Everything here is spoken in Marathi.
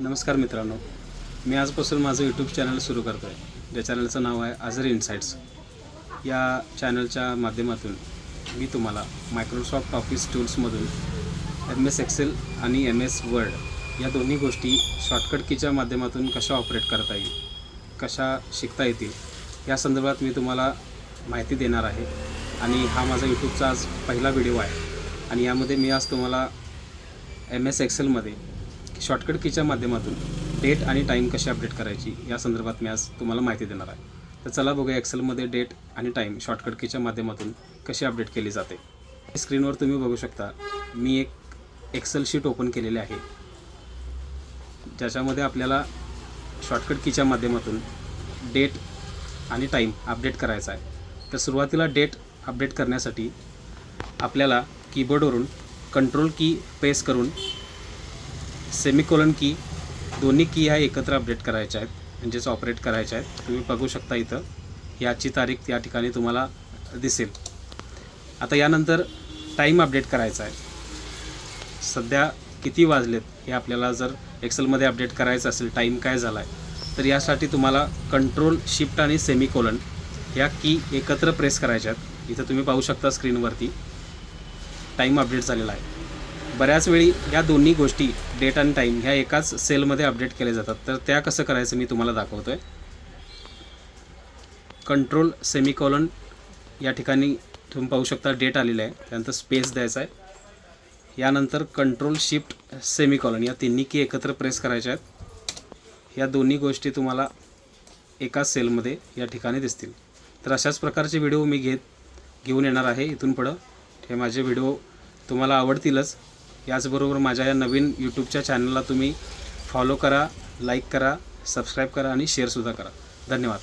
नमस्कार मित्रांनो, मी आजपासून माझं यूट्यूब चॅनल सुरू करतो आहे, ज्या चॅनलचं नाव आहे आझरी इनसाइट्स. या चॅनलच्या माध्यमातून मी तुम्हाला मायक्रोसॉफ्ट ऑफिस टूल्समधून MS एक्सेल आणि MS वर्ड या दोन्ही गोष्टी शॉर्टकट कीच्या माध्यमातून कशा ऑपरेट करता येईल, कशा शिकता येतील या संदर्भात मी तुम्हाला माहिती देणार आहे. आणि हा माझा यूट्यूबचा आज पहिला व्हिडिओ आहे आणि यामध्ये मी आज तुम्हाला MS एक्सेलमध्ये शॉर्टकट कीच्या माध्यमातून डेट आणि टाईम कशी अपडेट करायची या संदर्भात मी आज तुम्हाला माहिती देणार आहे. तर चला बघूया एक्सेलमध्ये डेट आणि टाईम शॉर्टकट कीच्या माध्यमातून कशी अपडेट केली जाते. स्क्रीनवर तुम्ही बघू शकता, मी एक एक्सेल शीट ओपन केलेली आहे, ज्याच्यामध्ये आपल्याला शॉर्टकट कीच्या माध्यमातून डेट आणि टाईम अपडेट करायचा आहे. तर सुरुवातीला डेट अपडेट करण्यासाठी आपल्याला कीबोर्डवरून कंट्रोल की प्रेस करून सेमिकोलन की दोन्ही की ह्या एकत्र अपडेट करायच्या आहेत, म्हणजेच ऑपरेट करायच्या आहेत. तुम्ही बघू शकता इथं याची तारीख त्या ठिकाणी तुम्हाला दिसेल. आता यानंतर टाईम अपडेट करायचा आहे. सध्या किती वाजलेत हे आपल्याला जर एक्सेलमध्ये अपडेट करायचं असेल, टाईम काय झाला आहे, तर यासाठी तुम्हाला कंट्रोल शिफ्ट आणि सेमिकोलन या की एकत्र प्रेस करायच्या आहेत. इथं तुम्ही पाहू शकता स्क्रीनवरती टाईम अपडेट झालेला आहे. बऱ्याच वेळी या दोन्ही गोष्टी डेट आणि टाईम ह्या एकाच सेलमध्ये अपडेट केले जातात, तर त्या कसं करायचं मी तुम्हाला दाखवतो आहे. कंट्रोल सेमिकोलन या ठिकाणी तुम्ही पाहू शकता डेट आलेलं आहे, त्यानंतर स्पेस द्यायचा आहे. यानंतर कंट्रोल शिफ्ट सेमिकोलन या तिन्ही की एकत्र प्रेस करायच्या आहेत. या दोन्ही गोष्टी तुम्हाला एकाच सेलमध्ये या ठिकाणी दिसतील. तर अशाच प्रकारचे व्हिडिओ मी घेऊन येणार आहे इथून पुढं. हे माझे व्हिडिओ तुम्हाला आवडतीलच. याचबरोबर माझ्या या नवीन यूट्यूबच्या चॅनलला तुम्ही फॉलो करा, लाईक करा, सबस्क्राईब करा आणि शेअरसुद्धा करा. धन्यवाद.